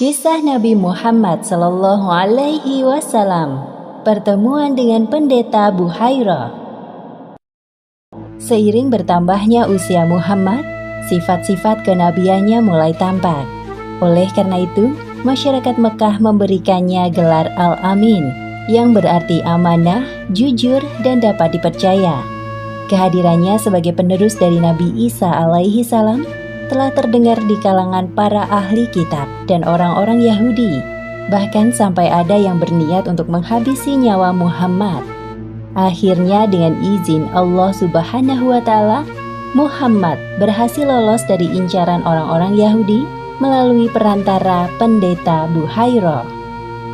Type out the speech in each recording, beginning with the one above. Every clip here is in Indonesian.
Kisah Nabi Muhammad Sallallahu Alaihi Wasallam, pertemuan dengan pendeta Buhairah. Seiring bertambahnya usia Muhammad, sifat-sifat kenabiannya mulai tampak. Oleh karena itu, masyarakat Mekah memberikannya gelar Al-Amin, yang berarti amanah, jujur, dan dapat dipercaya. Kehadirannya sebagai penerus dari Nabi Isa alaihi salam telah terdengar di kalangan para ahli kitab dan orang-orang Yahudi. Bahkan sampai ada yang berniat untuk menghabisi nyawa Muhammad. Akhirnya dengan izin Allah Subhanahu wa Ta'ala, Muhammad berhasil lolos dari incaran orang-orang Yahudi melalui perantara pendeta Buhairah.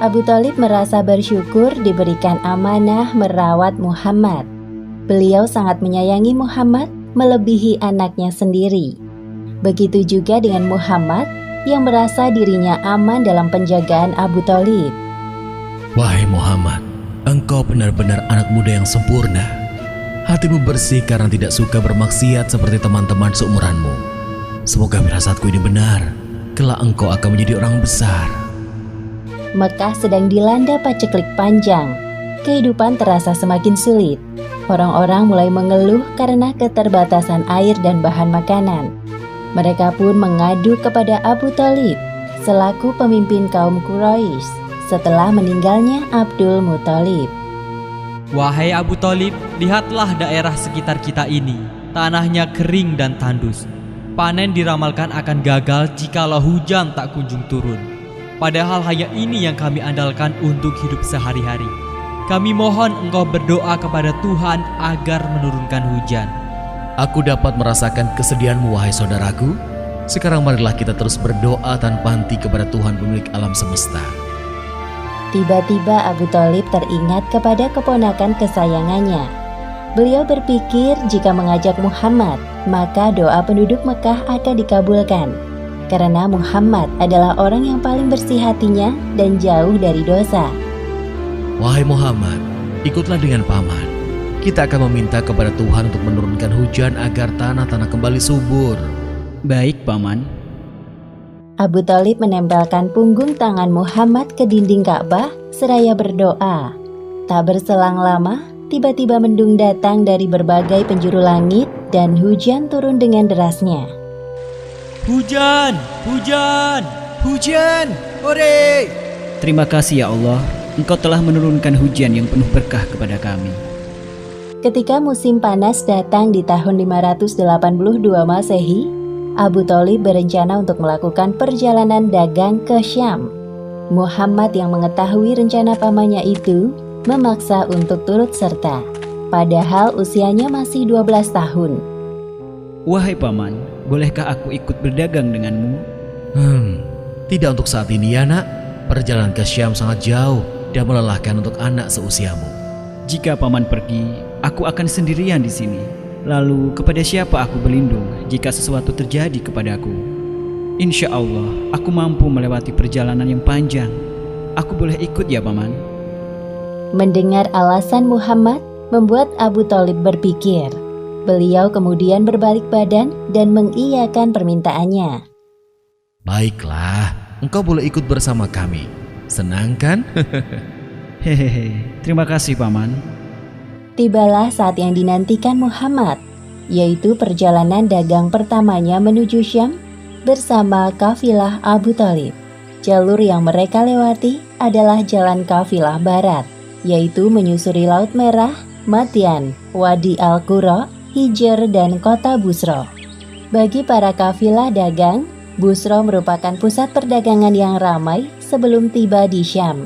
Abu Thalib merasa bersyukur diberikan amanah merawat Muhammad. Beliau sangat menyayangi Muhammad melebihi anaknya sendiri. Begitu juga dengan Muhammad yang merasa dirinya aman dalam penjagaan Abu Thalib. Wahai Muhammad, engkau benar-benar anak muda yang sempurna. Hatimu bersih karena tidak suka bermaksiat seperti teman-teman seumuranmu. Semoga firasatku ini benar, kelak engkau akan menjadi orang besar. Mekah sedang dilanda paceklik panjang. Kehidupan terasa semakin sulit. Orang-orang mulai mengeluh karena keterbatasan air dan bahan makanan. Mereka pun mengadu kepada Abu Thalib selaku pemimpin kaum Quraisy setelah meninggalnya Abdul Muthalib. Wahai Abu Thalib, lihatlah daerah sekitar kita ini. Tanahnya kering dan tandus. Panen diramalkan akan gagal jikalau hujan tak kunjung turun. Padahal hanya ini yang kami andalkan untuk hidup sehari-hari. Kami mohon engkau berdoa kepada Tuhan agar menurunkan hujan. Aku dapat merasakan kesedihanmu, wahai saudaraku. Sekarang marilah kita terus berdoa tanpa henti kepada Tuhan pemilik alam semesta. Tiba-tiba Abu Thalib teringat kepada keponakan kesayangannya. Beliau berpikir jika mengajak Muhammad, maka doa penduduk Mekah akan dikabulkan. Karena Muhammad adalah orang yang paling bersih hatinya dan jauh dari dosa. Wahai Muhammad, ikutlah dengan paman. Kita akan meminta kepada Tuhan untuk menurunkan hujan agar tanah-tanah kembali subur. Baik, Paman. Abu Thalib menempelkan punggung tangan Muhammad ke dinding Ka'bah seraya berdoa. Tak berselang lama, tiba-tiba mendung datang dari berbagai penjuru langit dan hujan turun dengan derasnya. Hujan! Hujan! Hujan! Hore! Terima kasih ya Allah, Engkau telah menurunkan hujan yang penuh berkah kepada kami. Ketika musim panas datang di tahun 582 Masehi, Abu Thalib berencana untuk melakukan perjalanan dagang ke Syam. Muhammad yang mengetahui rencana pamannya itu memaksa untuk turut serta, padahal usianya masih 12 tahun. Wahai Paman, bolehkah aku ikut berdagang denganmu? Tidak untuk saat ini ya nak. Perjalanan ke Syam sangat jauh dan melelahkan untuk anak seusiamu. Jika Paman pergi, aku akan sendirian di sini. Lalu kepada siapa aku berlindung jika sesuatu terjadi kepadaku? Insya Allah, aku mampu melewati perjalanan yang panjang. Aku boleh ikut ya, Paman? Mendengar alasan Muhammad membuat Abu Thalib berpikir. Beliau kemudian berbalik badan dan mengiyakan permintaannya. Baiklah, engkau boleh ikut bersama kami. Senang kan? Hehehe, terima kasih Paman. Tibalah saat yang dinantikan Muhammad, yaitu perjalanan dagang pertamanya menuju Syam bersama kafilah Abu Thalib. Jalur yang mereka lewati adalah jalan kafilah barat, yaitu menyusuri Laut Merah, Madian, Wadi Al-Qura, Hijr, dan kota Busra. Bagi para kafilah dagang, Busra merupakan pusat perdagangan yang ramai sebelum tiba di Syam.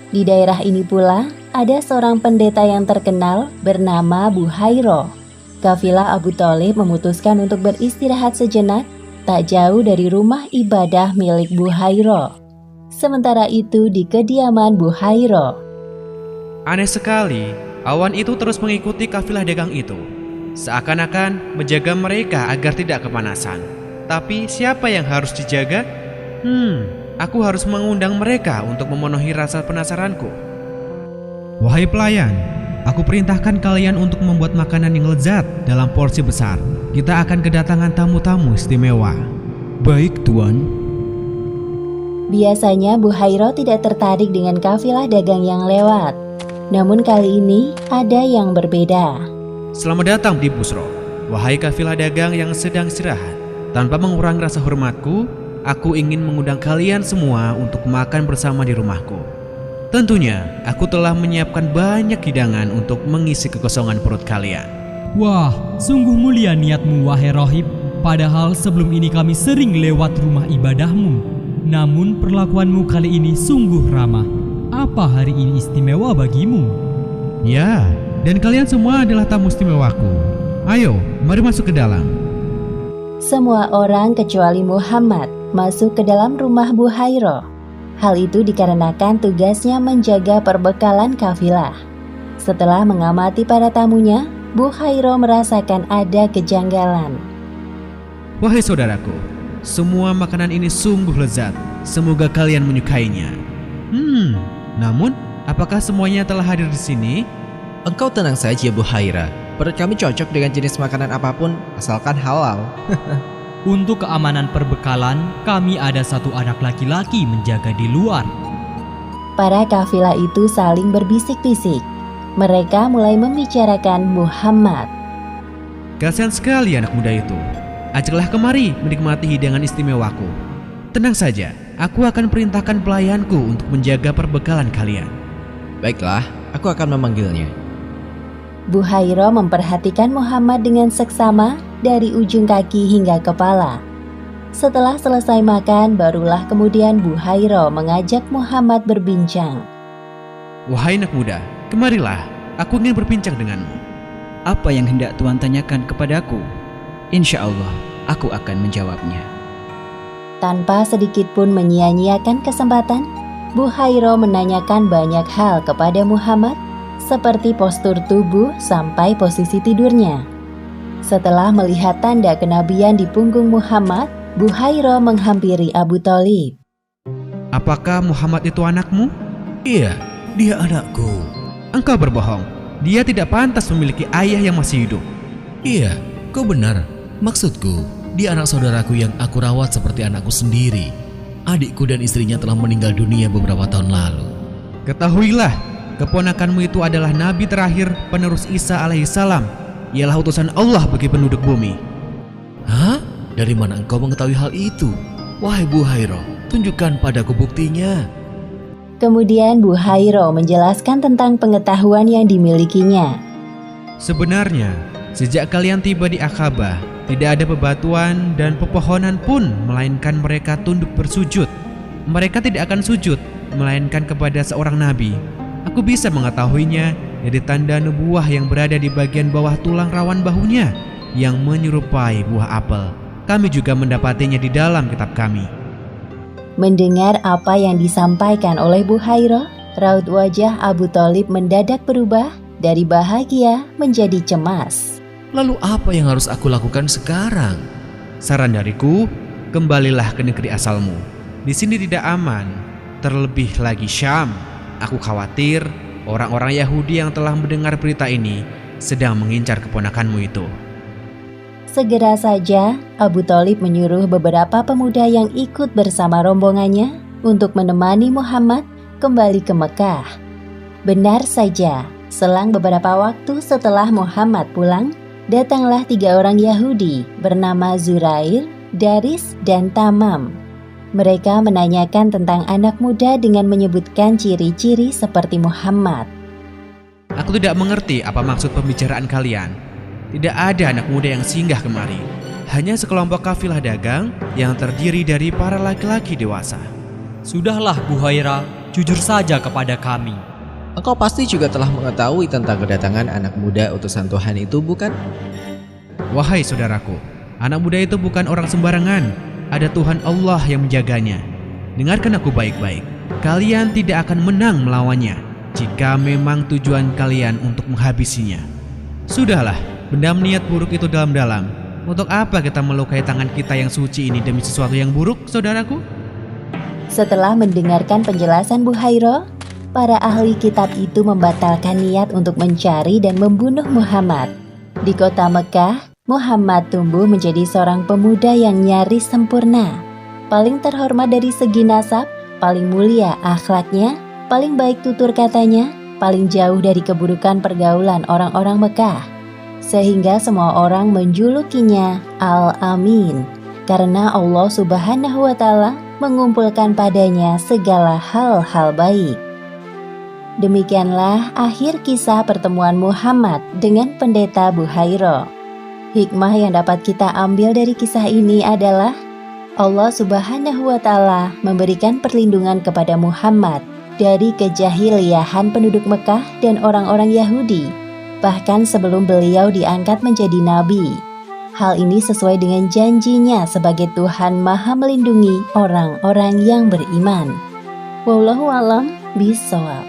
Di daerah ini pula ada seorang pendeta yang terkenal bernama Buhairah. Kafilah Abu Thalib memutuskan untuk beristirahat sejenak tak jauh dari rumah ibadah milik Buhairah. Sementara itu di kediaman Buhairah. Aneh sekali, awan itu terus mengikuti kafilah dagang itu. Seakan-akan menjaga mereka agar tidak kepanasan. Tapi siapa yang harus dijaga? Aku harus mengundang mereka untuk memenuhi rasa penasaranku. Wahai pelayan, Aku perintahkan kalian untuk membuat makanan yang lezat dalam porsi besar. Kita akan kedatangan tamu-tamu istimewa. Baik, Tuan. Biasanya Buhairo tidak tertarik dengan kafilah dagang yang lewat. Namun kali ini ada yang berbeda. Selamat datang di Busro, wahai kafilah dagang yang sedang istirahat. Tanpa mengurangi rasa hormatku, aku ingin mengundang kalian semua untuk makan bersama di rumahku. Tentunya, aku telah menyiapkan banyak hidangan untuk mengisi kekosongan perut kalian. Wah, sungguh mulia niatmu wahai rohib. Padahal sebelum ini kami sering lewat rumah ibadahmu. Namun perlakuanmu kali ini sungguh ramah. Apa hari ini istimewa bagimu? Ya, dan kalian semua adalah tamu istimewaku. Ayo, mari masuk ke dalam. Semua orang kecuali Muhammad masuk ke dalam rumah Buhairo. Hal itu dikarenakan tugasnya menjaga perbekalan kafilah. Setelah mengamati para tamunya, Buhairo merasakan ada kejanggalan. Wahai saudaraku, semua makanan ini sungguh lezat. Semoga kalian menyukainya. Namun, apakah semuanya telah hadir di sini? Engkau tenang saja, Buhaira. Perut kami cocok dengan jenis makanan apapun, asalkan halal. Untuk keamanan perbekalan, kami ada satu anak laki-laki menjaga di luar. Para kafilah itu saling berbisik-bisik. Mereka mulai membicarakan Muhammad. Kasihan sekali anak muda itu. Ajaklah kemari menikmati hidangan istimewaku. Tenang saja, aku akan perintahkan pelayanku untuk menjaga perbekalan kalian. Baiklah, aku akan memanggilnya. Buhairo memperhatikan Muhammad dengan seksama dari ujung kaki hingga kepala. Setelah selesai makan, barulah kemudian Buhairo mengajak Muhammad berbincang. Wahai anak muda, kemarilah, aku ingin berbincang denganmu. Apa yang hendak Tuan tanyakan kepadaku? Insya Allah, aku akan menjawabnya. Tanpa sedikit pun menyia-nyiakan kesempatan, Buhairo menanyakan banyak hal kepada Muhammad, seperti postur tubuh sampai posisi tidurnya. Setelah melihat tanda kenabian di punggung Muhammad, Buhairo menghampiri Abu Thalib. Apakah Muhammad itu anakmu? Iya, dia anakku. Engkau berbohong. Dia tidak pantas memiliki ayah yang masih hidup. Iya, kau benar. Maksudku, dia anak saudaraku yang aku rawat seperti anakku sendiri. Adikku dan istrinya telah meninggal dunia beberapa tahun lalu. Ketahuilah, keponakanmu itu adalah nabi terakhir penerus Isa alaihissalam. Ialah utusan Allah bagi penduduk bumi. Hah? Dari mana engkau mengetahui hal itu? Wahai Buhairo, tunjukkan padaku buktinya. Kemudian Buhairo menjelaskan tentang pengetahuan yang dimilikinya. Sebenarnya, sejak kalian tiba di Aqabah, tidak ada bebatuan dan pepohonan pun, melainkan mereka tunduk bersujud. Mereka tidak akan sujud, melainkan kepada seorang nabi. Aku bisa mengetahuinya dari tanda nubuah yang berada di bagian bawah tulang rawan bahunya yang menyerupai buah apel. Kami juga mendapatinya di dalam kitab kami. Mendengar apa yang disampaikan oleh Buhairo, raut wajah Abu Thalib mendadak berubah dari bahagia menjadi cemas. Lalu apa yang harus aku lakukan sekarang? Saran dariku, kembalilah ke negeri asalmu. Di sini tidak aman, terlebih lagi Syam. Aku khawatir orang-orang Yahudi yang telah mendengar berita ini sedang mengincar keponakanmu itu. Segera saja Abu Thalib menyuruh beberapa pemuda yang ikut bersama rombongannya untuk menemani Muhammad kembali ke Mekah. Benar saja, selang beberapa waktu setelah Muhammad pulang, datanglah 3 orang Yahudi bernama Zurair, Daris, dan Tamam. Mereka menanyakan tentang anak muda dengan menyebutkan ciri-ciri seperti Muhammad. Aku tidak mengerti apa maksud pembicaraan kalian. Tidak ada anak muda yang singgah kemari. Hanya sekelompok kafilah dagang yang terdiri dari para laki-laki dewasa. Sudahlah Buhaira, jujur saja kepada kami. Engkau pasti juga telah mengetahui tentang kedatangan anak muda utusan Tuhan itu, bukan? Wahai saudaraku, anak muda itu bukan orang sembarangan. Ada Tuhan Allah yang menjaganya. Dengarkan aku baik-baik. Kalian tidak akan menang melawannya jika memang tujuan kalian untuk menghabisinya. Sudahlah, bendam niat buruk itu dalam-dalam. Untuk apa kita melukai tangan kita yang suci ini demi sesuatu yang buruk, saudaraku? Setelah mendengarkan penjelasan Buhairo, para ahli kitab itu membatalkan niat untuk mencari dan membunuh Muhammad. Di kota Mekah, Muhammad tumbuh menjadi seorang pemuda yang nyaris sempurna. Paling terhormat dari segi nasab, paling mulia akhlaknya, paling baik tutur katanya, paling jauh dari keburukan pergaulan orang-orang Mekah. Sehingga semua orang menjulukinya Al-Amin, karena Allah Subhanahu wa Ta'ala mengumpulkan padanya segala hal-hal baik. Demikianlah akhir kisah pertemuan Muhammad dengan pendeta Buhairah. Hikmah yang dapat kita ambil dari kisah ini adalah Allah Subhanahu wa Ta'ala memberikan perlindungan kepada Muhammad dari kejahiliahan penduduk Mekah dan orang-orang Yahudi, bahkan sebelum beliau diangkat menjadi nabi. Hal ini sesuai dengan janjinya sebagai Tuhan Maha melindungi orang-orang yang beriman. Wallahu a'lam bishawab.